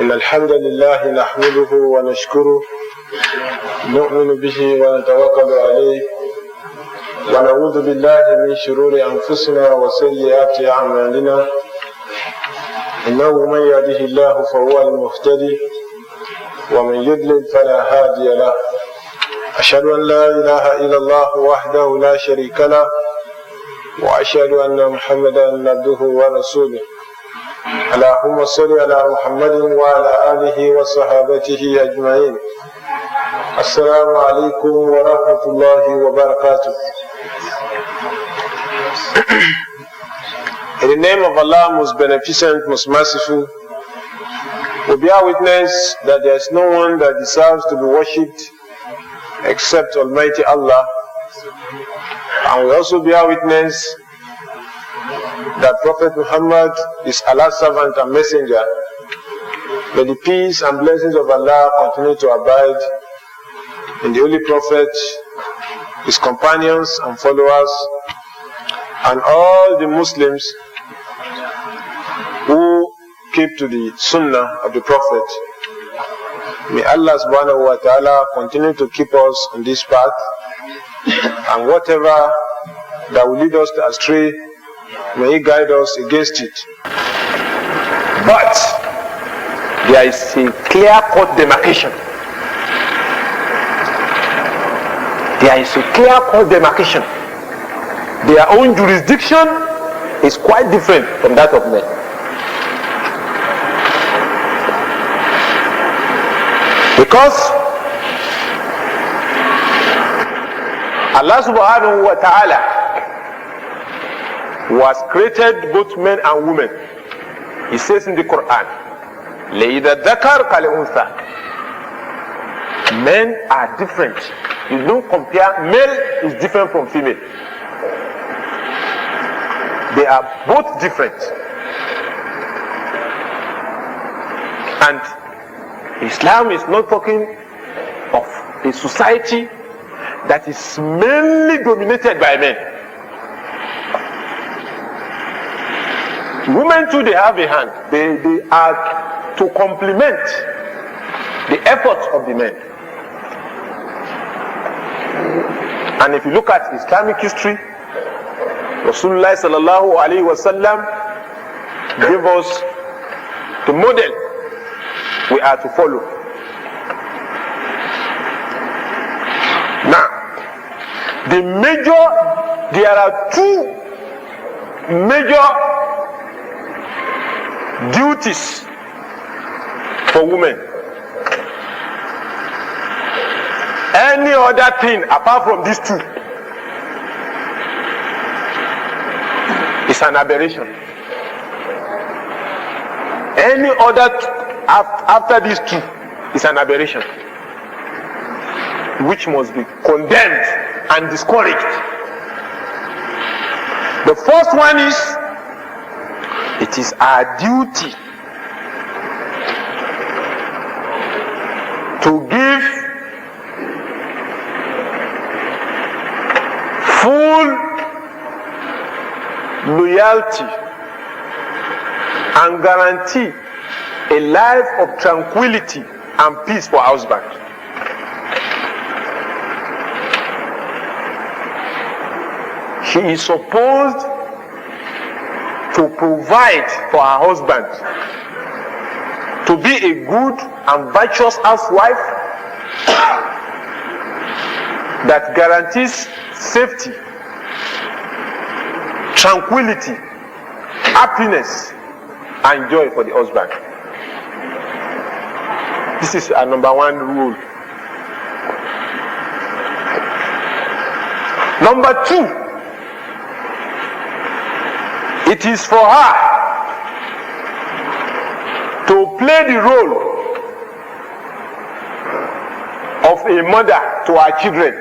إن الحمد لله نحمده ونشكره نؤمن به ونتوكل عليه ونعوذ بالله من شرور أنفسنا وسيئات أعمالنا إنه من يهده الله فهو المهتدي ومن يضلل فلا هادي له أشهد أن لا إله إلا الله وحده لا شريك له وأشهد أن محمدا عبده ورسوله اللهم صل على محمد وعلى آله وصحابته أجمعين. السلام عليكم ورحمة الله وبركاته. In the name of Allah, most beneficent, most merciful, we bear witness that there is no one that deserves to be worshipped except Almighty Allah. And we also bear witness that Prophet Muhammad is Allah's servant and messenger. May the peace and blessings of Allah continue to abide in the Holy Prophet, his companions and followers, and all the Muslims who keep to the Sunnah of the Prophet. May Allah subhanahu wa ta'ala continue to keep us on this path, and whatever that will lead us to astray, may He guide us against it. But there is a clear-cut demarcation. There is a clear-cut demarcation. Their own jurisdiction is quite different from that of men. Because Allah subhanahu wa ta'ala was created both men and women. He says in the Quran, لَيْدَ الذَّكَرْ كَالْأُنْثَى. Men are different. You don't compare, male is different from female. They are both different. And Islam is not talking of a society that is mainly dominated by men. Women too, they have a hand. They are to complement the efforts of the men. And if you look at Islamic history, Rasulullah sallallahu alaihi wasallam gave us the model we are to follow. Now, there are two major duties for women. Any other thing apart from these two is an aberration. Any other after these two is an aberration, which must be condemned and discouraged. The first one is, it is our duty to give full loyalty and guarantee a life of tranquility and peace for our husband. She is supposed to provide for her husband, to be a good and virtuous housewife that guarantees safety, tranquility, happiness, and joy for the husband. This is our number one rule. Number two, it is for her to play the role of a mother to her children,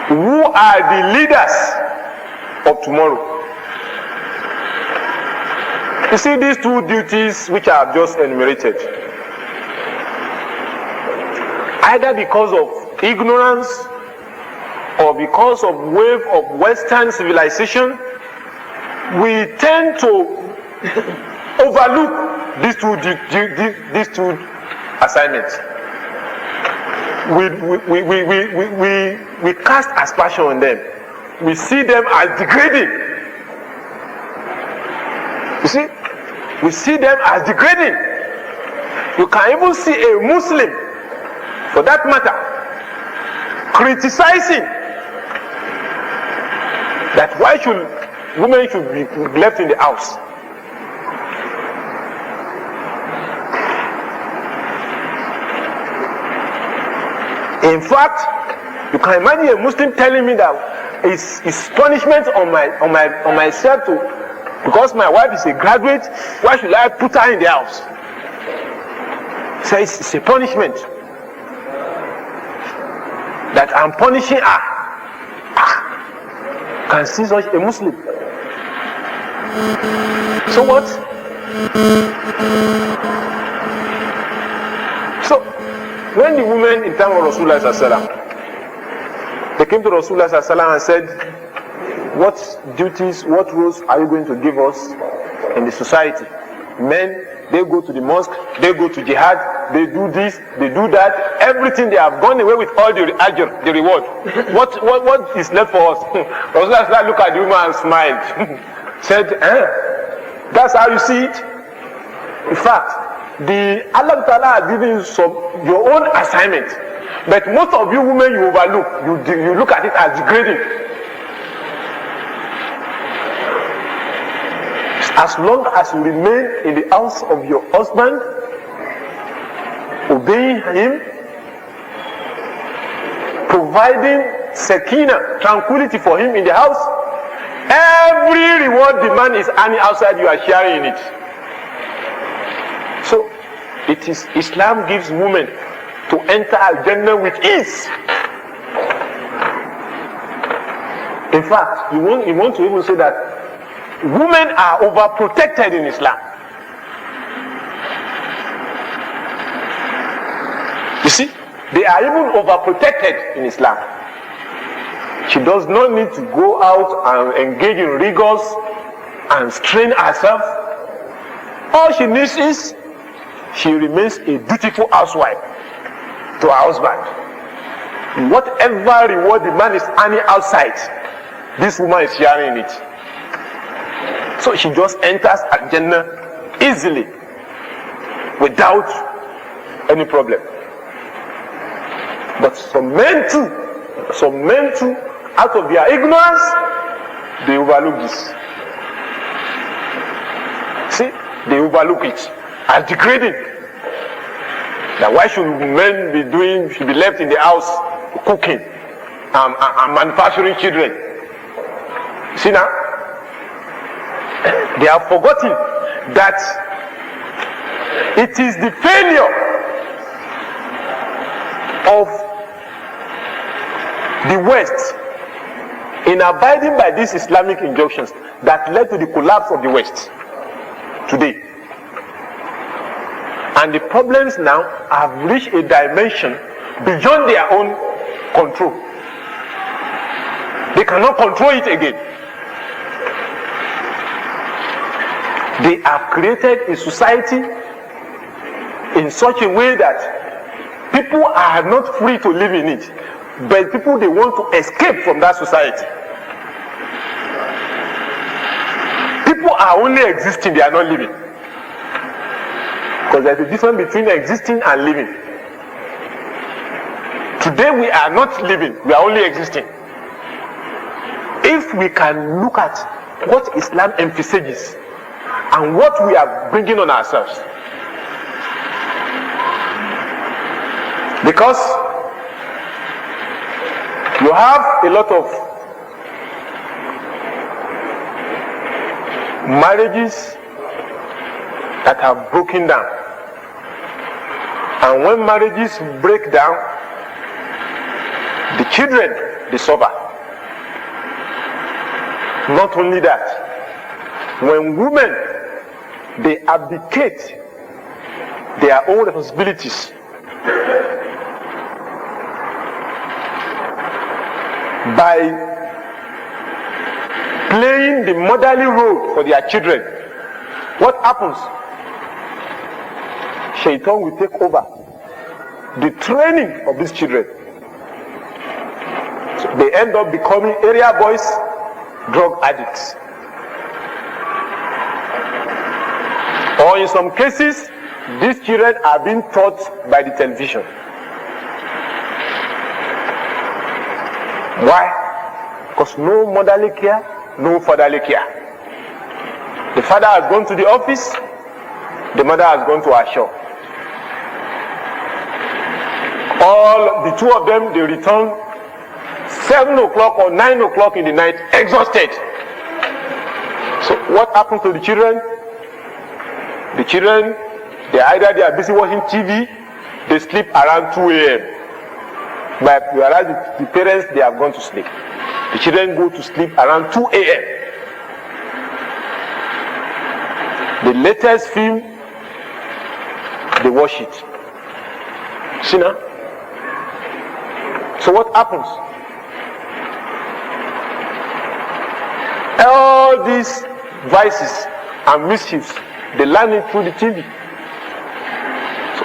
who are the leaders of tomorrow. You see, these two duties which I have just enumerated, either because of ignorance or because of wave of Western civilization, we tend to overlook these two assignments. We cast aspersion on them. We see them as degrading. You see? We see them as degrading. You can even see a Muslim, for that matter, criticizing that why should women should be left in the house. In fact, you can imagine a Muslim telling me that it's punishment on myself to, because my wife is a graduate, why should I put her in the house? So it's a punishment that I'm punishing her. Can see such a Muslim. So what? So when the women in time of Rasulullah sallallahu, they came to Rasulullah sallallahu and said, what duties, what roles are you going to give us in the society? Men, they go to the mosque, they go to jihad, they do this, they do that, everything. They have gone away with all the ajr, the reward. What is left for us? Rasulullah looked at the woman and smiled. Said, that's how you see it? In fact, the Allah Ta'ala has given you your own assignment, but most of you women, you overlook, you look at it as degrading. As long as you remain in the house of your husband, obeying him, providing sakina, tranquility for him in the house, every reward the man is earning outside, you are sharing in it. So it is Islam gives women to enter Al-Jannah with ease. In fact, you want to even say that women are overprotected in Islam. You see, they are even overprotected in Islam. She does not need to go out and engage in rigors and strain herself. All she needs is she remains a dutiful housewife to her husband. Whatever reward the man is earning outside, this woman is sharing it. So she just enters Al-Jannah easily, without any problem. But some men too, out of their ignorance, they overlook this. See, they overlook it as degrading. Now why should men should be left in the house cooking and manufacturing children? See now? They have forgotten that it is the failure of the West in abiding by these Islamic injunctions that led to the collapse of the West today. And the problems now have reached a dimension beyond their own control. They cannot control it again. They have created a society in such a way that people are not free to live in it, but people, they want to escape from that society. People are only existing, they are not living. Because there's a difference between existing and living. Today we are not living, we are only existing. If we can look at what Islam emphasizes and what we are bringing on ourselves. Because you have a lot of marriages that have broken down. And when marriages break down, the children, they suffer. Not only that, when women, they abdicate their own responsibilities by playing the motherly role for their children, what happens? Shaitan will take over the training of these children. So they end up becoming area boys, drug addicts. Or in some cases, these children are being taught by the television. Why? Because no motherly care, no fatherly care. The father has gone to the office, the mother has gone to her shop. All the two of them, they return 7 o'clock or 9 o'clock in the night, exhausted. So what happens to the children? The children, they are busy watching TV, they sleep around 2 a.m. But whereas the parents, they have gone to sleep. The children go to sleep around 2 a.m. The latest film, they watch it. See now? So what happens? All these vices and mischiefs, they learn it through the TV. So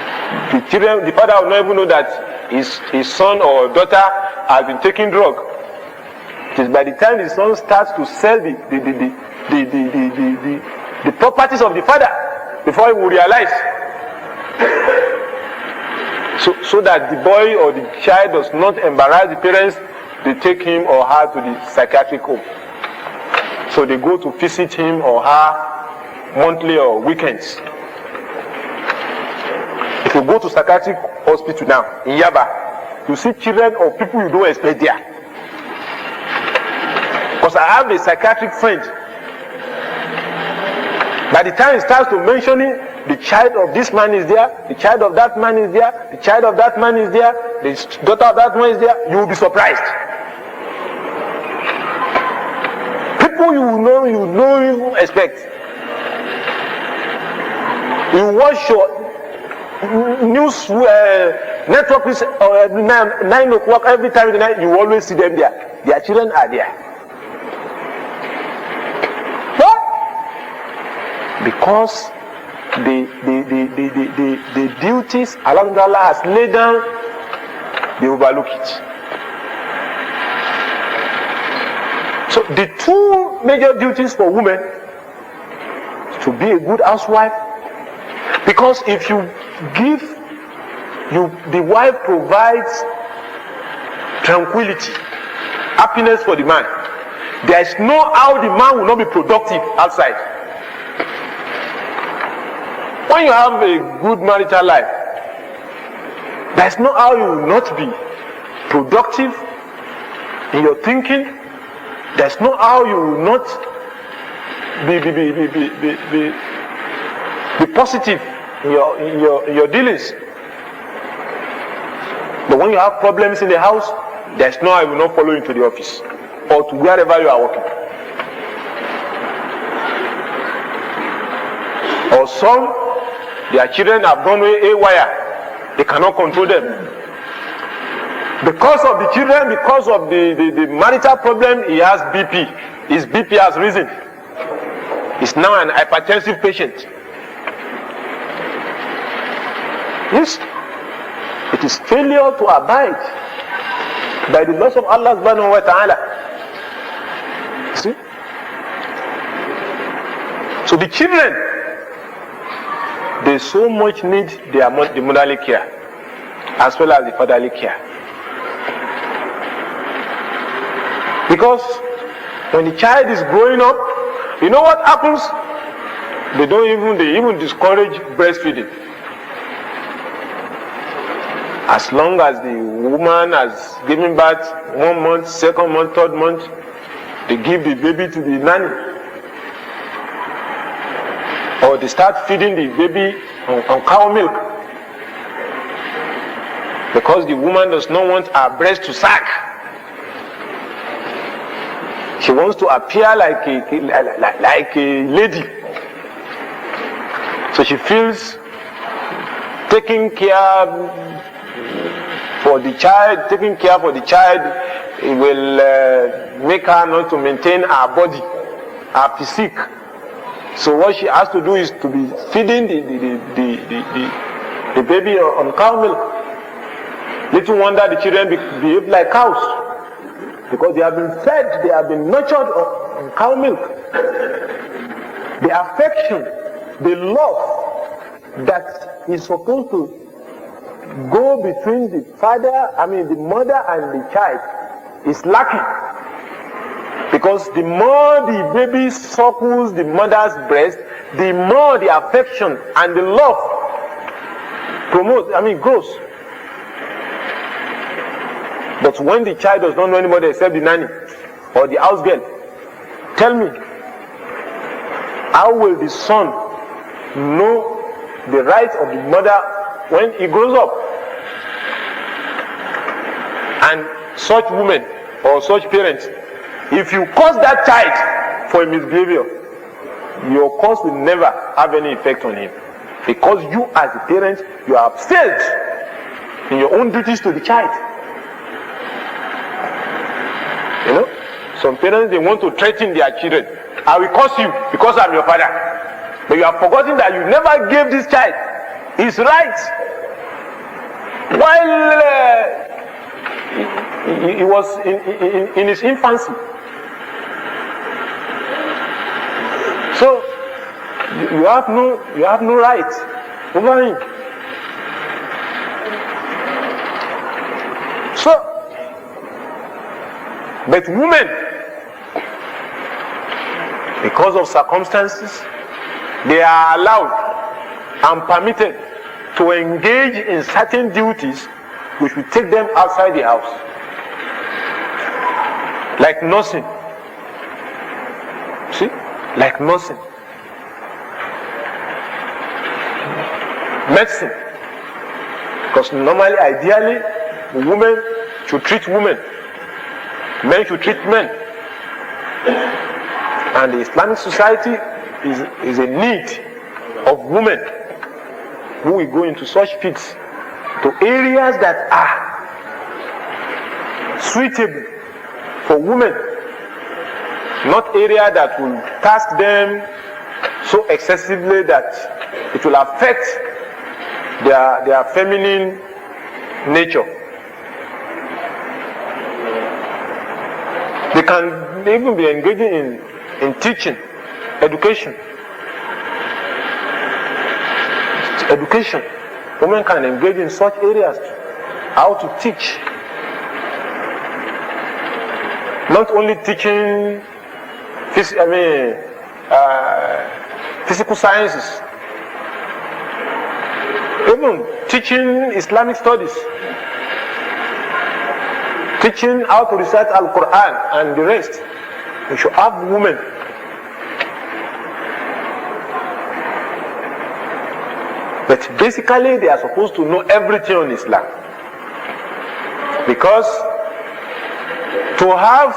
the children, the father will not even know that his son or daughter has been taking drug. It is by the time the son starts to sell the properties of the father before he will realize. So that the boy or the child does not embarrass the parents, they take him or her to the psychiatric home. So they go to visit him or her monthly or weekends. If you go to psychiatric hospital now in Yaba, you see children or people you don't expect there. Because I have a psychiatric friend. By the time he starts to mentioning, the child of this man is there, the child of that man is there, the child of that man is there, the daughter of that man is there, you will be surprised. People you expect. You watch your news network is 9 o'clock every time in the night, you always see them there. Their children are there. Because the duties Allah has laid down, they overlook it. So the two major duties for women to be a good housewife, because if you give, the wife provides tranquility, happiness for the man. There is no how the man will not be productive outside. When you have a good marital life, there's no how you will not be productive in your thinking. There's no how you will not be positive in your dealings. But when you have problems in the house, there's no how you will not follow you to the office or to wherever you are working. Or some, their children have gone haywire. They cannot control them. Because of the children, because of the marital problem, he has BP. His BP has risen. He's now an hypertensive patient. Yes, it is failure to abide by the laws of Allah subhanahu wa ta'ala. See? So the children, they so much need the motherly care as well as the fatherly care. Because when the child is growing up, you know what happens? They even discourage breastfeeding. As long as the woman has given birth 1 month, 2nd month, 3rd month, they give the baby to the nanny. Or they start feeding the baby on cow milk. Because the woman does not want her breast to sag. She wants to appear like a lady. So she feels taking care for the child, it will make her not to maintain her body, her physique. So what she has to do is to be feeding the baby on cow milk. Little wonder the children behave like cows, because they have been fed, they have been nurtured on cow milk. The affection, the love that is supposed to go between the mother and the child is lacking. Because the more the baby suckles the mother's breast, the more the affection and the love grows. But when the child does not know anybody except the nanny or the house girl, tell me, how will the son know the rights of the mother when he grows up? And such women or such parents, if you curse that child for a misbehavior, your curse will never have any effect on him, because you as a parent, you have failed in your own duties to the child. You know, some parents, they want to threaten their children. I will curse you because I'm your father. But you have forgotten that you never gave this child his rights while he was in his infancy. So you have no right over him. So, but women, because of circumstances, they are allowed and permitted to engage in certain duties which will take them outside the house, like nursing. See, like nursing, medicine. Because normally, ideally, women should treat women, men should treat men. And the Islamic society is a need of women who will go into such fields, to areas that are suitable for women, not area that will task them so excessively that it will affect their feminine nature. They can even be engaging in teaching, education. Education. Women can engage in such areas, how to teach. Not only teaching physical sciences, even teaching Islamic studies, teaching how to recite Al-Quran and the rest. We should have women. But basically, they are supposed to know everything on Islam. Because to have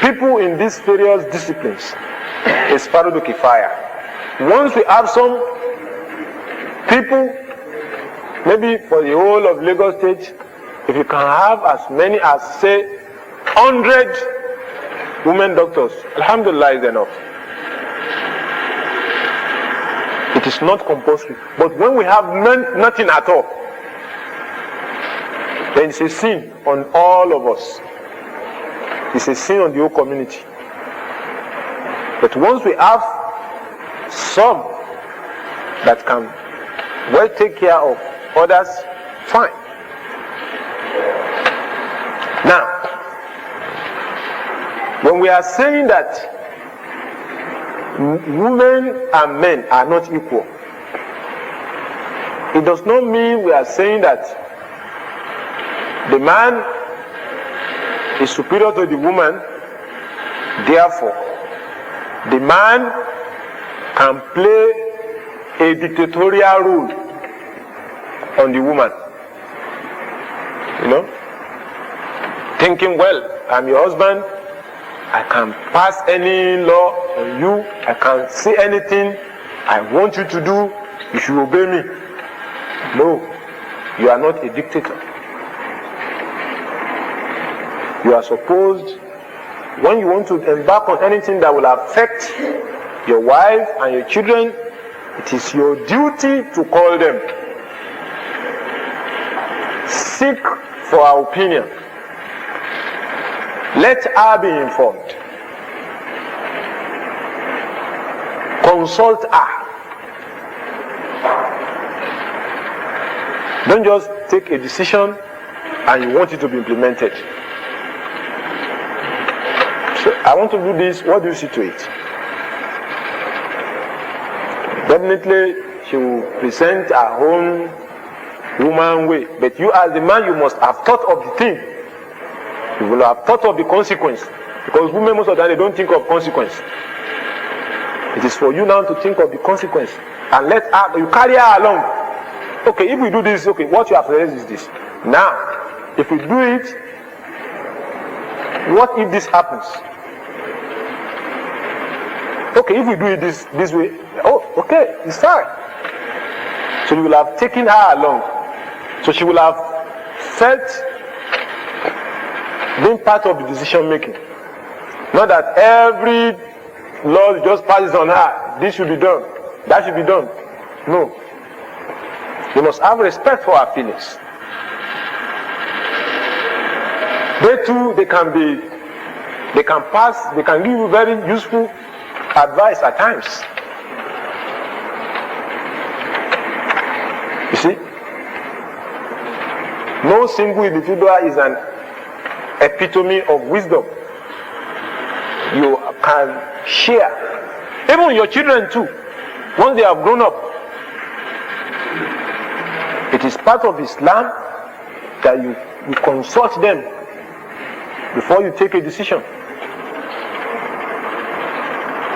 people in these various disciplines is fardu kifaya. Once we have some people, maybe for the whole of Lagos State, if you can have as many as, say, 100 women doctors, alhamdulillah, is enough. It is not compulsory. But when we have nothing at all, then it's a sin on all of us. It's a sin on the whole community. But once we have some that can well take care of others, fine. Now, when we are saying that women and men are not equal, it does not mean we are saying that the man is superior to the woman, therefore the man can play a dictatorial role on the woman. You know, thinking, well, I'm your husband, I can pass any law on you, I can say anything I want you to do, you should obey me. No, you are not a dictator. You are supposed, when you want to embark on anything that will affect your wife and your children, it is your duty to call them. Seek for her opinion. Let her be informed. Consult her. Don't just take a decision and you want it to be implemented. So, I want to do this, what do you see to it? Definitely, she will present her own woman way. But you as the man, you must have thought of the thing. You will have thought of the consequence. Because women most of the time, they don't think of consequence. It is for you now to think of the consequence. And let her, you carry her along. Okay, if we do this, okay, what you have raised is this. Now, if we do it, what if this happens? Okay, if we do it this way, oh, okay, it's fine. So you will have taken her along. So she will have felt being part of the decision making. Not that every law just passes on her. This should be done. That should be done. No. You must have respect for her feelings. They too, they can give you very useful advice at times. You see? No single individual is an epitome of wisdom. You can share. Even your children too. Once they have grown up, it is part of Islam that you consult them before you take a decision.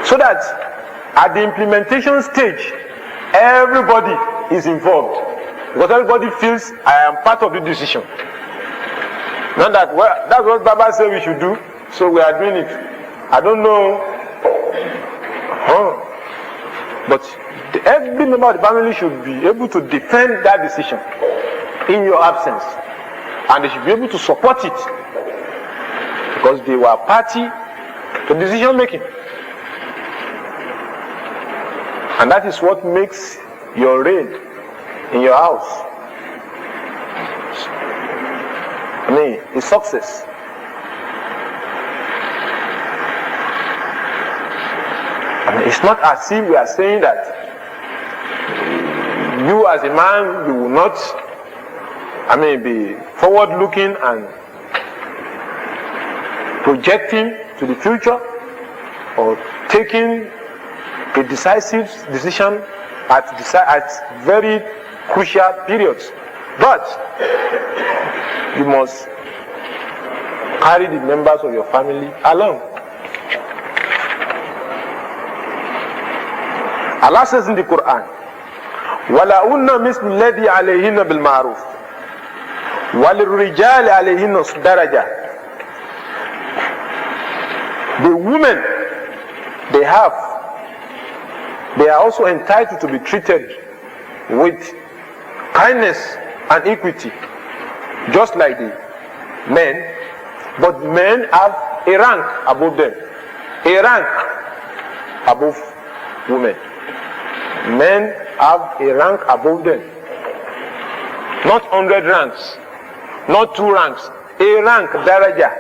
So that at the implementation stage, everybody is involved. Because everybody feels I am part of the decision. Not that, well, that's what Baba said we should do, so we are doing it. I don't know. But every member of the family should be able to defend that decision in your absence. And they should be able to support it. Because they were party to decision making. And that is what makes your reign in your house, a success. It's not as if we are saying that you as a man, you will not, be forward-looking and projecting to the future or taking a decisive decision at very crucial periods. But you must carry the members of your family along. Allah says in the Quran, وَلَأُنَّ مِثْلُ الَّذِي عَلَيْهِنَّ بِالْمَعْرُوفِ وَلِلرِّجَالِ عَلَيْهِنَّ دَرَجَةٌ. The women, they are also entitled to be treated with kindness and equity, just like the men. But men have a rank above them, a rank above women. Men have a rank above them. Not 100 ranks, not 2 ranks, a rank, daraja.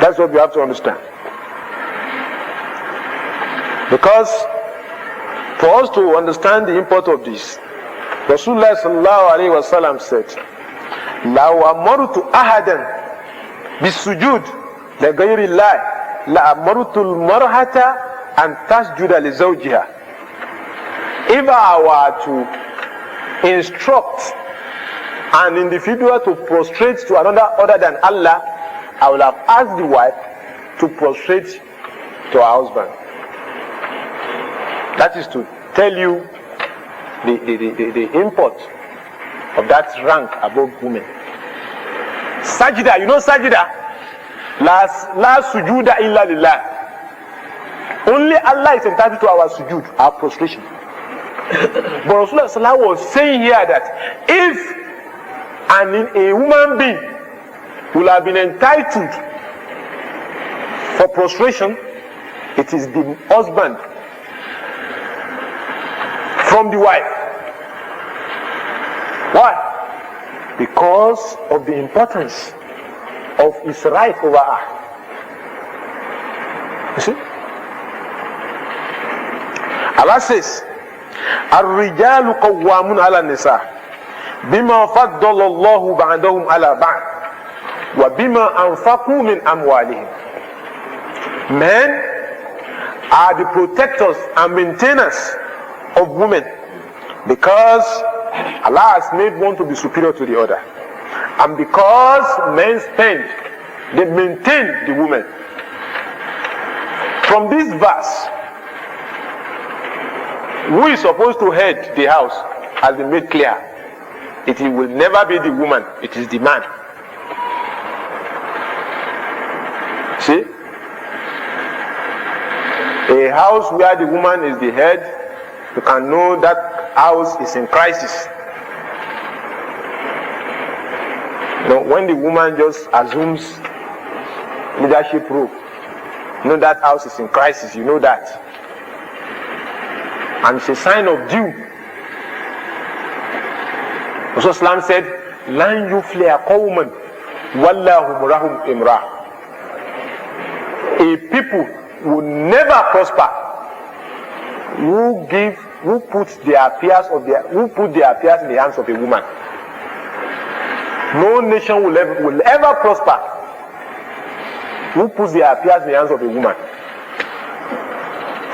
That's what we have to understand. Because for us to understand the import of this, Rasulullah sallallahu alayhi wa sallam said, لَوْ أَمَرُتُ أَحَدًا بِالسُّجُودِ لَغَيْرِ اللَّهِ لَأَمَرُتُ الْمَرْهَةَ أَنْ تَسْجُدَ لِزَوْجِهَا. If I were to instruct an individual to prostrate to another other than Allah, I would have asked the wife to prostrate to her husband. That is to tell you the import of that rank above women. Sajda, you know sajda? La sujuda illa lillah. Only Allah is entitled to our sujud, our prostration. But Rasulullah was saying here that if a human being will have been entitled for prostration, It is the husband from the wife. Why? Because of the importance of his right over her. You see? Allah says, الرجال قوامون على النساء بما فضل الله بعضهم على بعض وبما أنفقوا من أموالهم. Men are the protectors and maintainers of women because Allah has made one to be superior to the other, and because men spend, they maintain the woman. From this verse, who is supposed to head the house has been made clear. It will never be the woman, it is the man. See? A house where the woman is the head, you can know that house is in crisis. You know, when the woman just assumes leadership role, you know that house is in crisis, you know that. And it's a sign of due. Also Islam said, Lan yufliha qawman wallahu murahum imra. A people will never prosper who put their affairs in the hands of a woman. No nation will ever prosper who puts their affairs in the hands of a woman.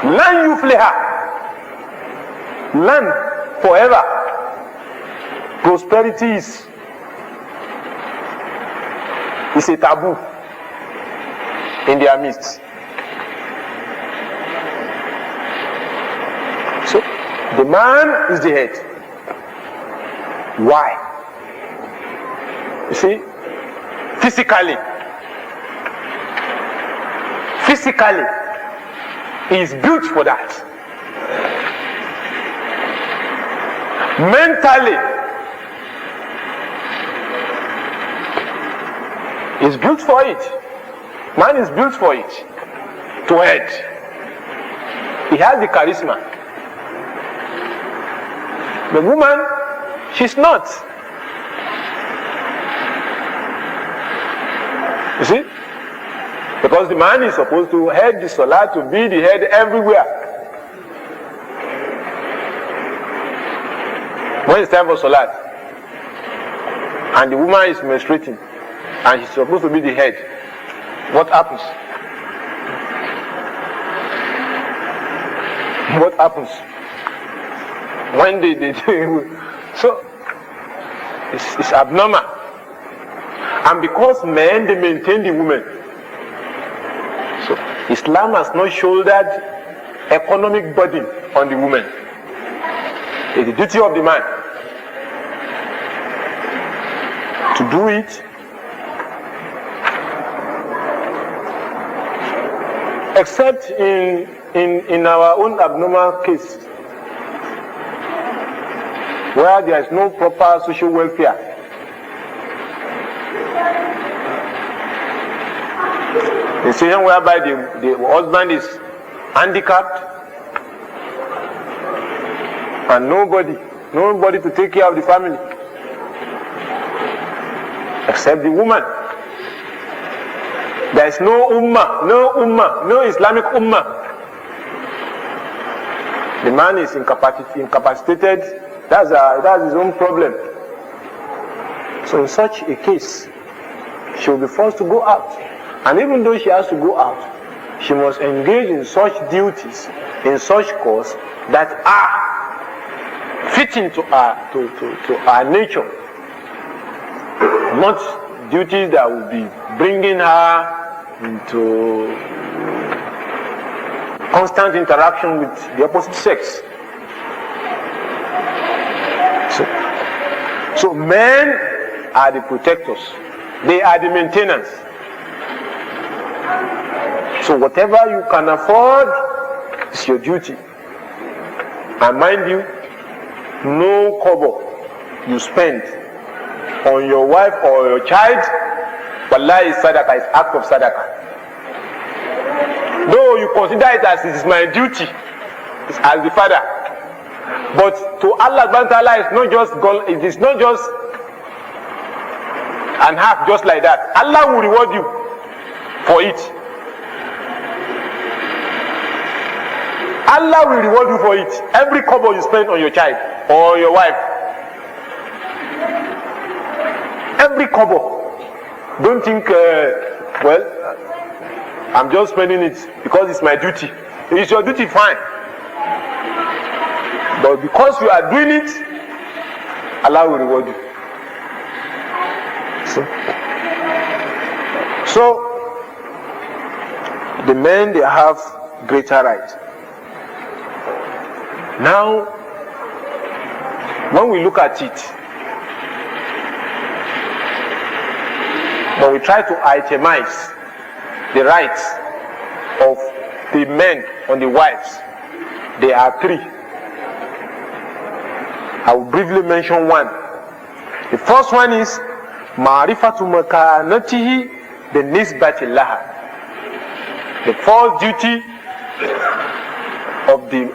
Lan yufliha. Land forever. Prosperity is a taboo in their midst. So the man is the head. Why? You see, physically he is built for that. Mentally, is built for it. Man is built for it. To head. He has the charisma. The woman, she's not. You see? Because the man is supposed to head the salah, to be the head everywhere. When it's time for salat, and the woman is menstruating, and she's supposed to be the head, what happens? What happens? When they so it's abnormal. And because men, they maintain the women. So Islam has not shouldered economic burden on the woman. It's the duty of the man to do it except in our own abnormal case where there is no proper social welfare. A situation whereby the husband is handicapped and nobody to take care of the family except the woman. There is no ummah, no Islamic ummah. The man is incapacitated. That's his own problem. So in such a case, she will be forced to go out. And even though she has to go out, she must engage in such duties, in such course that are fitting to her nature. Not duties that will be bringing her into constant interaction with the opposite sex. So men are the protectors. They are the maintenance. So whatever you can afford is your duty. And mind you, no kobo you spend on your wife or your child, wallahi is sadaqah, is act of sadaqah. Though you consider it as it is my duty as the father, but to Allah subhanahu wa ta'ala, it is not just and half just like that. Allah will reward you for it. Allah will reward you for it. Every kobo you spend on your child or your wife, every kobo. Don't think, I'm just spending it because it's my duty. If it's your duty, fine. But because you are doing it, Allah will reward you. So the men, they have greater rights. Now, when we look at it, when we try to itemize the rights of the men on the wives, there are three. I will briefly mention one. The first one is Ma'rifatu makanatihi binisbati laha. The first duty of the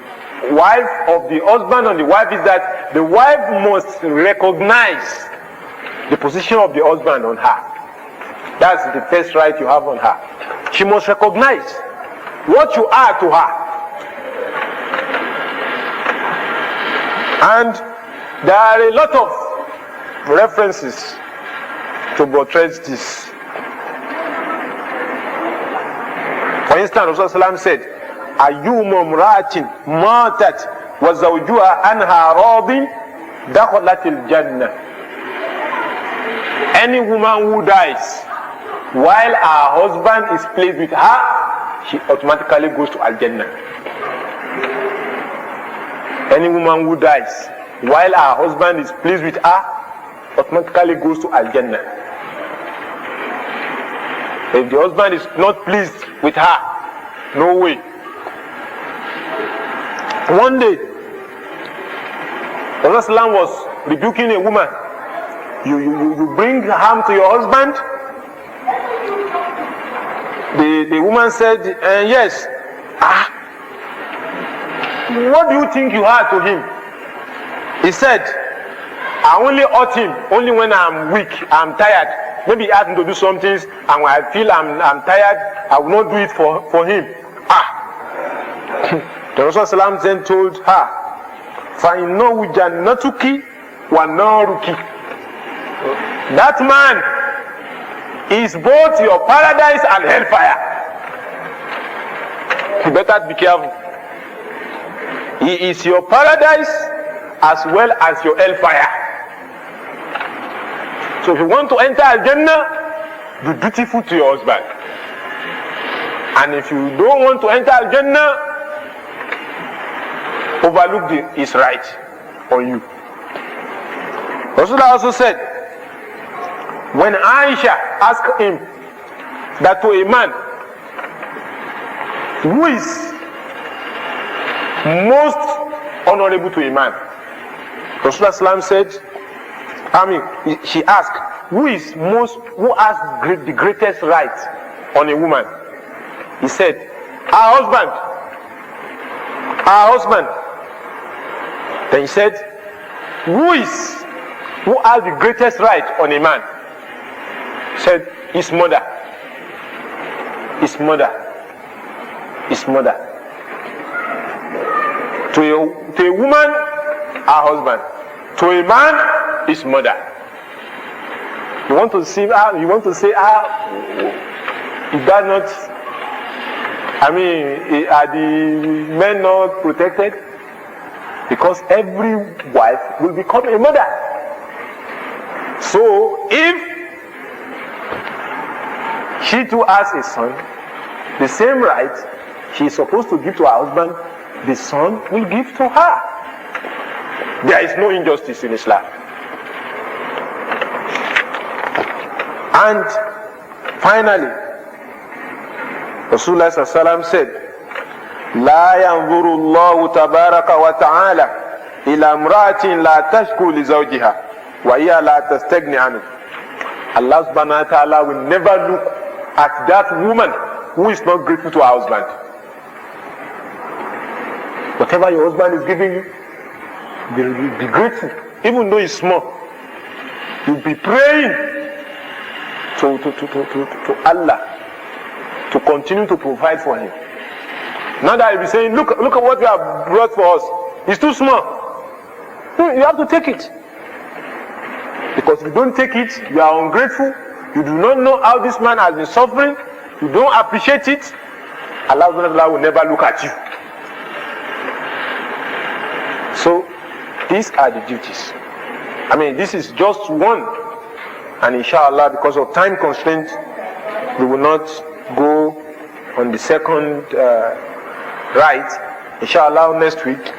wife, of the husband on the wife, is that the wife must recognize the position of the husband on her. That's the first right you have on her. She must recognize what you are to her. And there are a lot of references to buttress this. For instance, Rasulullah said, Ayyuma mra'atin matat wa zawjuha anha radin dakhalatil jannah. Any woman who dies while her husband is pleased with her, she automatically goes to Al-Jannah. Any woman who dies while her husband is pleased with her, automatically goes to Al-Jannah. If the husband is not pleased with her, no way. One day, Rasulullah was rebuking a woman. You bring harm to your husband? The woman said, yes. What do you think you are to him? He said, I only hurt him only when I'm weak, I'm tired. Maybe he asked me to do some things, and when I feel I'm tired, I will not do it for him. The Rasul then told her, فَإِنَّهُ جَنَّتُكِ وَنَارُكِ. That man is both your paradise and hellfire. You better be careful. He is your paradise as well as your hellfire. So if you want to enter Al-Jannah, be dutiful to your husband. And if you don't want to enter Al-Jannah, overlook his right on you. Rasulullah also said, when Aisha asked him that to a man, who is most honorable to a man? Rasulullah said, she asked, who has the greatest right on a woman? He said, her husband. Then he said, who has the greatest right on a man? He said, his mother. To a woman, her husband. To a man, his mother. You want to say, is that not, are the men not protected? Because every wife will become a mother. So if she too has a son, the same right she is supposed to give to her husband, the son will give to her. There is no injustice in Islam. And finally, Rasulullah sallallahu said, لا ينظر الله تبارك وتعالى إلى امرأة لا تشكو لزوجها وهي لا تستغني عنه. Allah subhanahu wa ta'ala will never look at that woman who is not grateful to her husband. Whatever your husband is giving you, be grateful, even though it's small. You'll be praying to Allah to continue to provide for him. Not that you'll be saying, look at what you have brought for us. It's too small. No, you have to take it. Because if you don't take it, you are ungrateful. You do not know how this man has been suffering. You don't appreciate it. Allah will never look at you. So, these are the duties. I mean, this is just one. And inshallah, because of time constraint, we will not go on the second right. Inshallah, next week. 6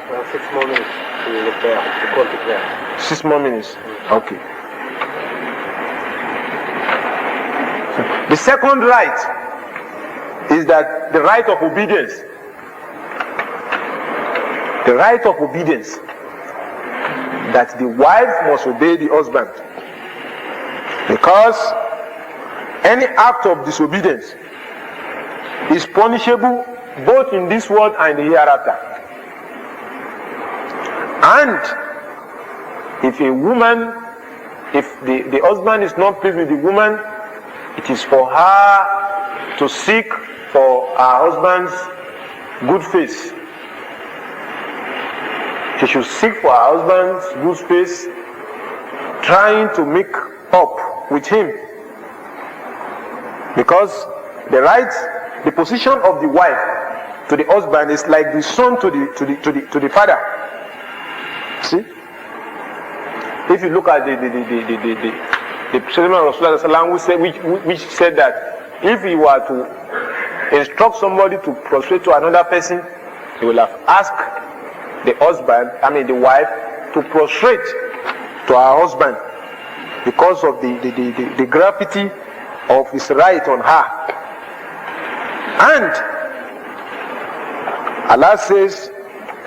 more minutes to call to prayer. 6 more minutes. Okay. The second right is that the right of obedience. The right of obedience. That the wife must obey the husband. Because any act of disobedience is punishable both in this world and the hereafter. And if a woman, if the husband is not pleased with the woman, it is for her to seek for her husband's good face. She should seek for her husband's good face, trying to make up with him. Because the position of the wife to the husband is like the son to the father. See? If you look at the Prophet of Rasulullah which said that if he were to instruct somebody to prostrate to another person, he will have asked the wife to prostrate to her husband because of the gravity of his right on her. And Allah says,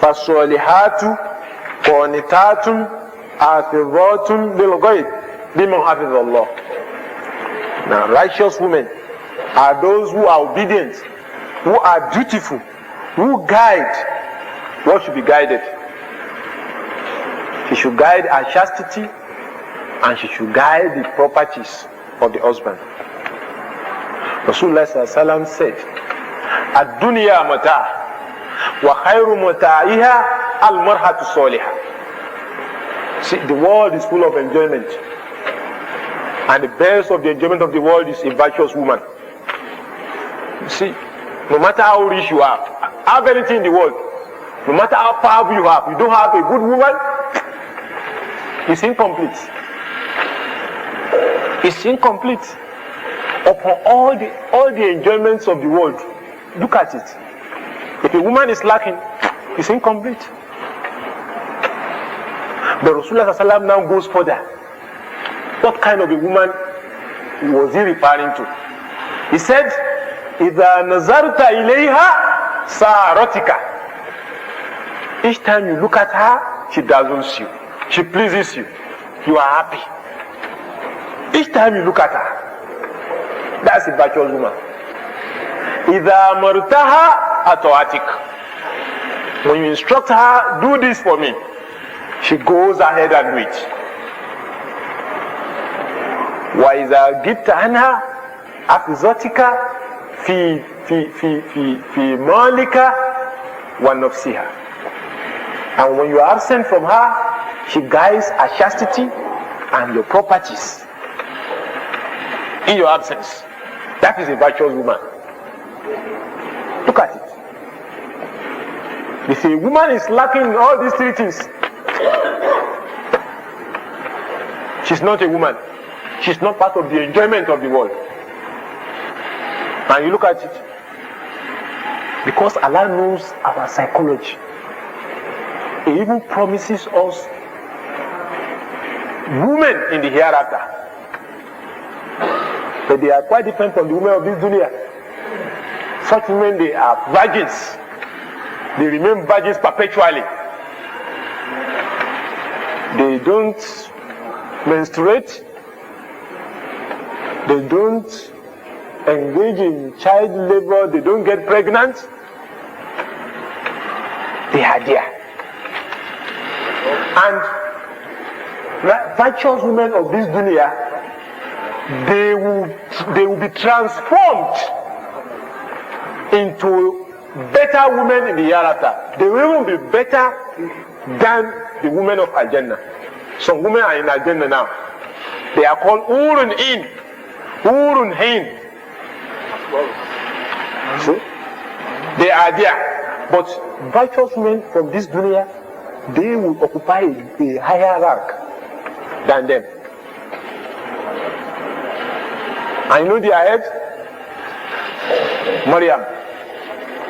فَالصَّالِحَاتُ قَانِتَاتٌ حَافِظَاتٌ لِلْغَيْبِ بِمَا حَفِظَ اللَّهُ. Now, righteous women are those who are obedient, who are dutiful, who guide what should be guided. She should guide her chastity, and she should guide the properties of the husband. Rasulullah sallallahu said, "Ad-dunya mata' wa khayru mata'iha al-marhatu salihah." See, the world is full of enjoyment, and the best of the enjoyment of the world is a virtuous woman. You see, no matter how rich you are, have anything in the world, no matter how powerful you have, you don't have a good woman, it's incomplete. It's incomplete. Upon all the enjoyments of the world, look at it. If a woman is lacking, it's incomplete. But Rasulullah ﷺ now goes further. What kind of a woman was he referring to? He said, إِذَا نَظَرْتَ إِلَيْهَا سَارَتِكَ. Each time you look at her, she dazzles you. She pleases you. You are happy. Each time you look at her, that's a virtuous woman. إِذَا مَرْتَهَا أَطَوَاتِكَ. When you instruct her, do this for me, she goes ahead and do it. وَإِذَا جِبْتَ عَنْهَا أَفْزَتِكَ في مالك ونفسها. And when you are absent from her, she guides her chastity and your properties in your absence. That is a virtuous woman. Look at it. If a woman is lacking in all these three things, she's not a woman. She's not part of the enjoyment of the world. And you look at it, because Allah knows our psychology, He even promises us women in the hereafter. But they are quite different from the women of this dunya. Such women, they are virgins. They remain virgins perpetually. They don't menstruate. They don't engage in child labor. They don't get pregnant. They are there. And virtuous women of this dunya, they will be transformed into better women in the hereafter. They will even be better than the women of Al-Jannah. Some women are in Al-Jannah now. They are called Urun In, Urun Hin. See? They are there. But virtuous women from this dunya, they will occupy a higher rank than them. I know their head, Maryam,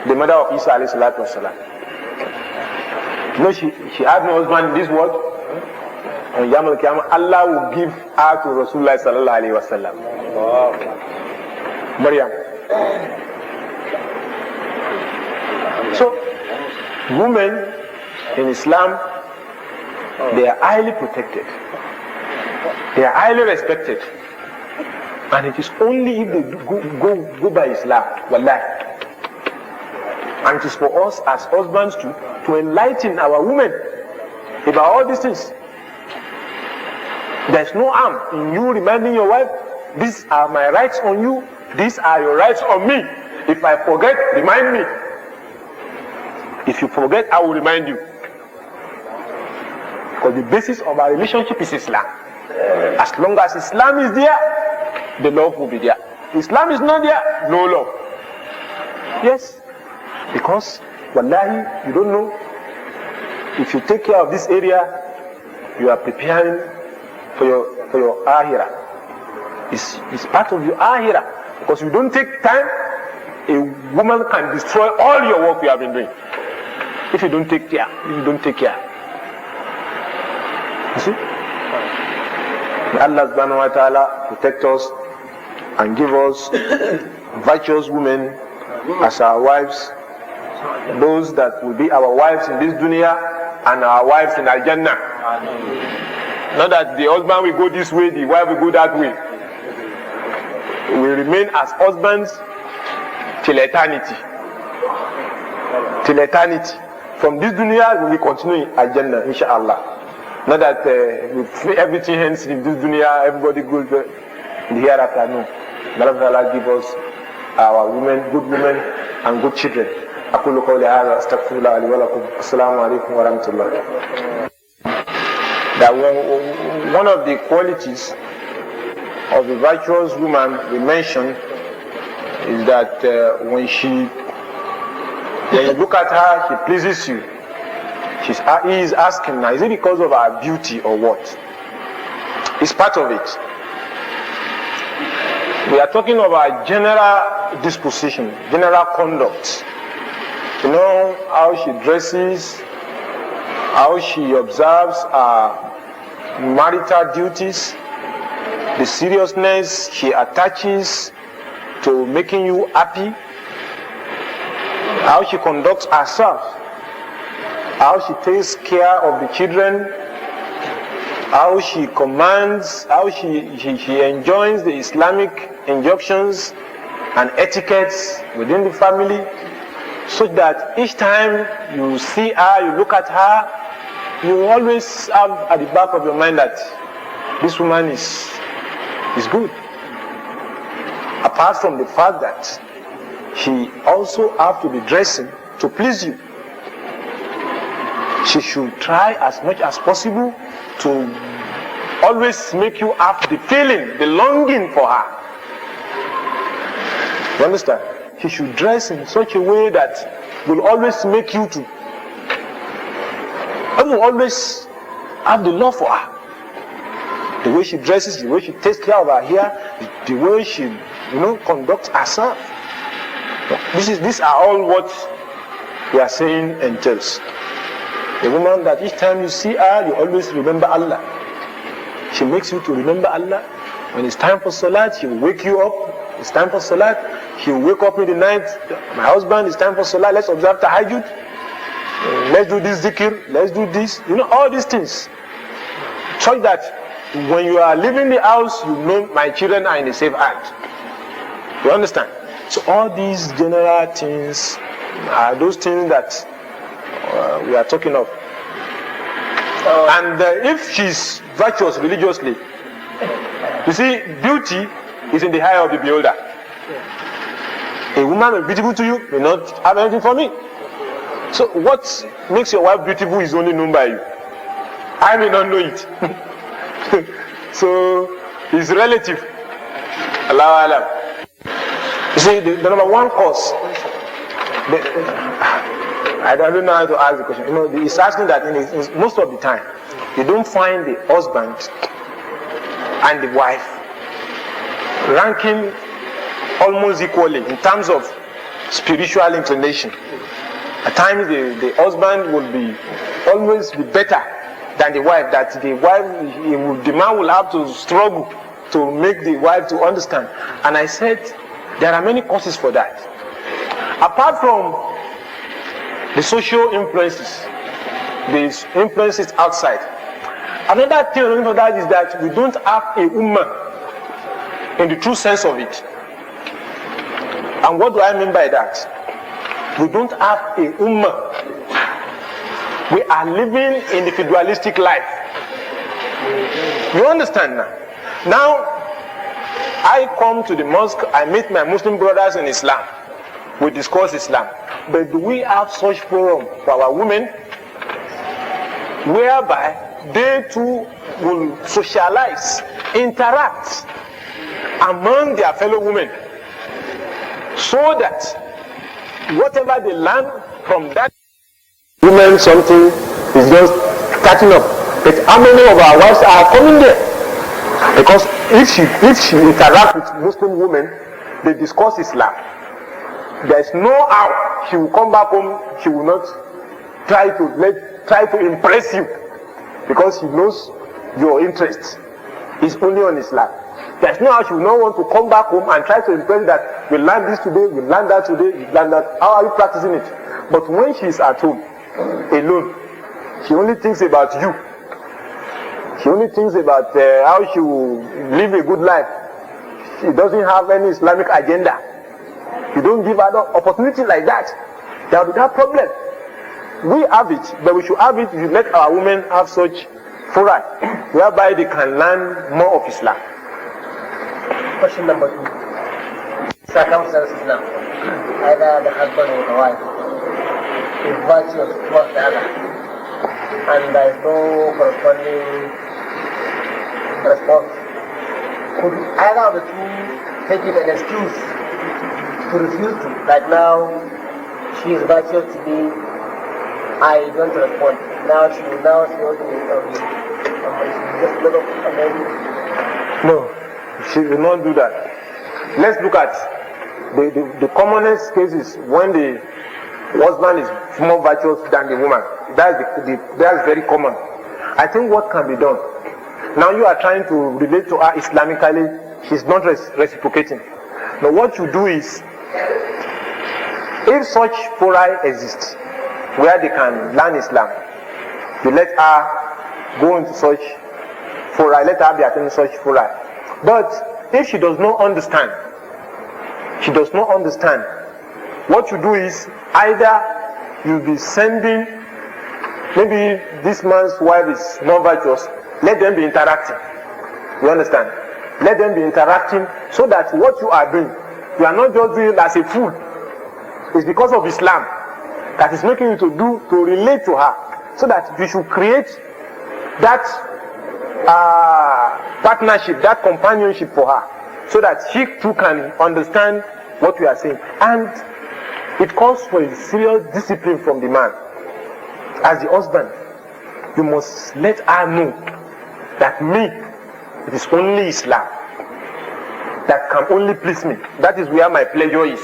the mother of Isa alayhi salatu wasalam. You know, she had no husband in this world. On Yom Al-Qiyamah, Allah will give her to Rasulullah sallallahu alayhi wasallam. Maryam. So, women in Islam, they are highly protected. They are highly respected. And it is only if they go by Islam, wallahi. And it is for us as husbands to enlighten our women about all these things. There is no harm in you reminding your wife, these are my rights on you, these are your rights on me. If I forget, remind me. If you forget, I will remind you. Because the basis of our relationship is Islam. As long as Islam is there, the love will be there. Islam is not there, no love. Yes. Because, wallahi, you don't know. If you take care of this area, you are preparing for your ahira. It's part of your ahira. Because you don't take time, a woman can destroy all your work you have been doing. If you don't take care, you don't take care. You see? May Allah subhanahu wa ta'ala protect us and give us virtuous women as our wives, those that will be our wives in this dunya and our wives in Al-Jannah. Not that the husband will go this way, the wife will go that way. We remain as husbands till eternity. Till eternity. From this dunya, we will continue in Al-Jannah, inshallah. Not that everything ends in this dunya, everybody goes in the hereafter. No. May Allah give us our women, good women, and good children. أقول قولي هذا أستغفر الله لي ولكم السلام عليكم ورحمة الله. That one of the qualities of the virtuous woman we mentioned is that when you look at her, she pleases you. He is asking now, is it because of her beauty or what? It's part of it. We are talking about general disposition, general conduct. You know how she dresses, how she observes her marital duties, the seriousness she attaches to making you happy, how she conducts herself, how she takes care of the children, how she commands, how she enjoins the Islamic injunctions and etiquettes within the family, so that each time you see her, you look at her, you always have at the back of your mind that this woman is good. Apart from the fact that she also have to be dressing to please you, she should try as much as possible to always make you have the feeling, the longing for her. You understand? She should dress in such a way that will always make you to always have the love for her. The way she dresses, the way she takes care of her hair, the way she conducts herself. These are all what we are saying entails. A woman that each time you see her, you always remember Allah. She makes you to remember Allah. When it's time for salat, she will wake you up. It's time for salat. She will wake up in the night. My husband, it's time for salat. Let's observe tahajjud. Let's do this zikr. Let's do this. All these things. So that when you are leaving the house, you know my children are in a safe hand. You understand? So all these general things are those things that we are talking of. And if she's virtuous religiously, you see, beauty is in the eye of the beholder. A woman may be beautiful to you, may not have anything for me. So what makes your wife beautiful is only known by you. I may not know it. So it's relative. Allah Allah. You see, the number one cause. I don't know how to ask the question. You know, he's asking that in most of the time, you don't find the husband and the wife ranking almost equally in terms of spiritual inclination. At times, the husband will always be better than the wife. That the man will have to struggle to make the wife to understand. And I said there are many causes for that. Apart from the social influences, the influences outside. Another thing for that is that we don't have a woman in the true sense of it. And what do I mean by that? We don't have a woman. We are living individualistic life. You understand now? Now, I come to the mosque, I meet my Muslim brothers in Islam. We discuss Islam. But do we have such forum for our women whereby they too will socialize, interact among their fellow women, so that whatever they learn from that women, something is just catching up. But how many of our wives are coming there? Because if she interacts with Muslim women, they discuss Islam. There's no how she will come back home. She will not try to impress you, because she knows your interest is only on Islam. There's no how she will not want to come back home and try to impress that we learn this today, we learn that today, we learn that. How are you practicing it? But when she's at home alone, she only thinks about you. She only thinks about how she will live a good life. She doesn't have any Islamic agenda. You don't give her the opportunity like that. There will be that problem. We have it, but we should have it if you let our women have such foray, whereby they can learn more of Islam. Question number 2. Circumstances now. Either the husband or the wife is virtuous towards the other, and there is no corresponding response. Could either of the two take it an excuse to refuse to? Like now, she is virtuous to me, I don't respond. Now she wants to just let up and then. No, she will not do that. Let's look at the commonest cases when the husband is more virtuous than the woman. That's very common. I think what can be done. Now you are trying to relate to her Islamically. She's not reciprocating. Now what you do is, if such foray exists where they can learn Islam, you let her go into such foray, let her be attending such foray. But if she does not understand, what you do is either you'll be sending, maybe this man's wife is not virtuous, let them be interacting. You understand? Let them be interacting so that what you are doing, you are not just doing it as a fool. It's because of Islam that is making you to relate to her, so that you should create that partnership, that companionship for her, so that she too can understand what we are saying. And it calls for a serious discipline from the man. As the husband, you must let her know that it is only Islam that can only please me. That is where my pleasure is.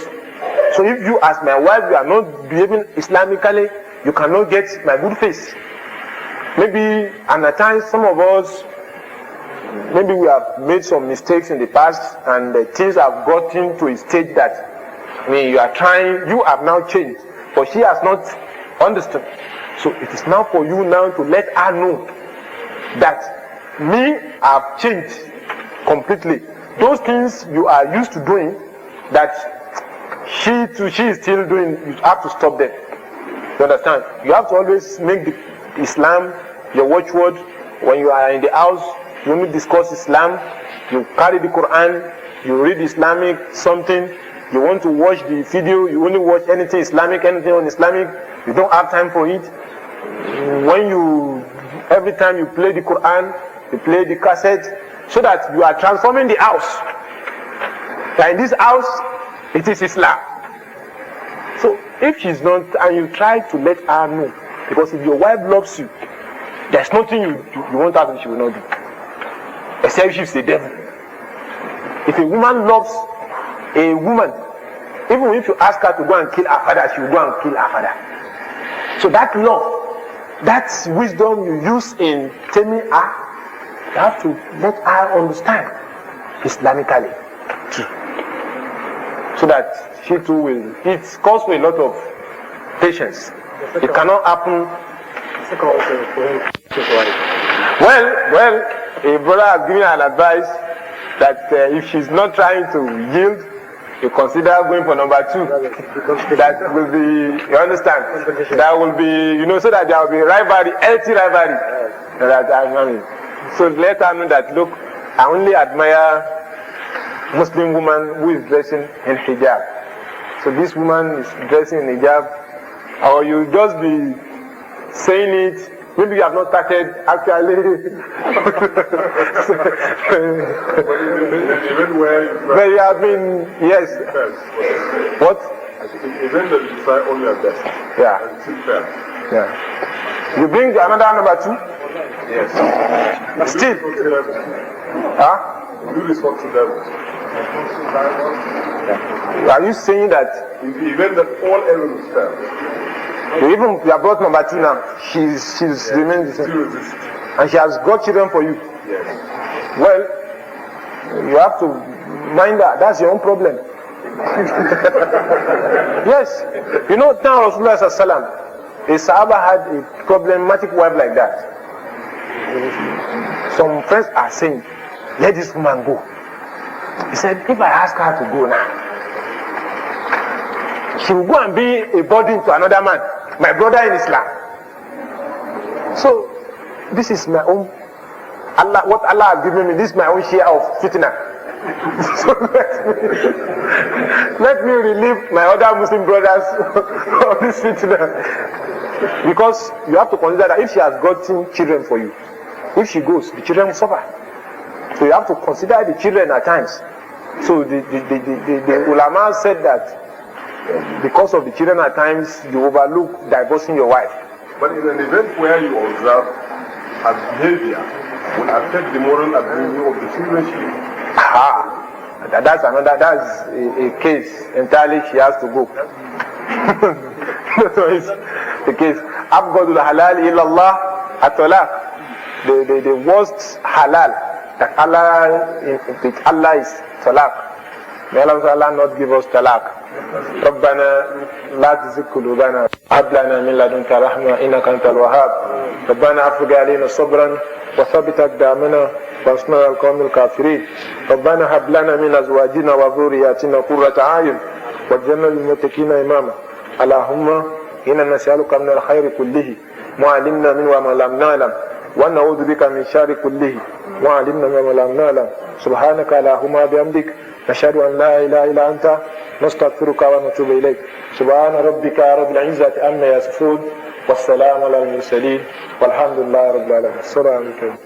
So if you, as my wife, you are not behaving Islamically, you cannot get my good face. Maybe, and at times, some of us, maybe we have made some mistakes in the past, and things have gotten to a stage that, you are trying, you have now changed, but she has not understood. So it is now for you now to let her know that I have changed completely. Those things you are used to doing, that she is still doing, you have to stop them. You You understand? You have to always make Islam your watchword. When you are in the house, you only discuss Islam. You carry the Quran. You read Islamic something. You want to watch the video. You only watch anything Islamic, anything on Islamic. You don't have time for it. Every time you play the Quran, you play the cassette, so that you are transforming the house. And in this house, it is Islam. So if she's not, and you try to let her know, because if your wife loves you, there's nothing you want her to, she will not do. Except she's the devil. If a woman loves a woman, even if you ask her to go and kill her father, she will go and kill her father. So that love, that wisdom you use in taming her, you have to let her understand Islamically too. So that she too will. It calls for a lot of patience. It cannot happen. Well, a brother has given an advice that if she's not trying to yield, you consider going for number 2. That will be, you understand? That will be, so that there will be rivalry, healthy rivalry. So let her know that, look, I only admire Muslim woman who is dressing in hijab. So this woman is dressing in hijab, or you just be saying it. Maybe you have not started actually. Even where but you have been, yes. What? Even that you try only your best. Yeah. And still fail. Yeah. You bring another number 2? Yes. Still. Huh? Do this work to levels. Are you saying that? Even that all elements fail. You have brought number 2 now. She's remained the same. And she has got children for you. Yes. Well, you have to mind that. That's your own problem. Yes. Now Rasulullah sallallahu a Sahaba had a problematic wife like that. Some friends are saying, let this woman go. He said, if I ask her to go now, she will go and be a burden to another man, my brother in Islam. So, this is my own, what Allah has given me, this is my own share of fitna. So let me relieve my other Muslim brothers of this fitna. Because you have to consider that if she has gotten children for you, if she goes, the children will suffer. So you have to consider the children at times. So the ulama said that because of the children at times, you overlook divorcing your wife. But in an event where you observe a behavior will affect the moral upbringing of the children, that's a case entirely. She has to go. So it's the case. Abghadul halal illallah at-talaq. The worst halal that Allah is talaq. May Allah not give us talaq. ربنا لا تزغ قلوبنا هب لنا من لدنك رحمة إنك أنت الوهاب ربنا أفرغ علينا صبرا وثبت أقدامنا وانصرنا على القوم الكافرين ربنا هب لنا من أزواجنا وذرياتنا قرة أعين واجعلنا للمتقين إماما اللهم إنا نسألك من الخير كله ما علمنا منه وما لم نعلم ونعوذ بك من شر كله ما علمنا منه وما لم نعلم سبحانك اللهم وبحمدك نشهد أن لا إله إلا أنت نستغفرك ونتوب إليك سبحان ربك رب العزة عما يصفون والسلام على المرسلين والحمد لله رب العالمين السلام عليكم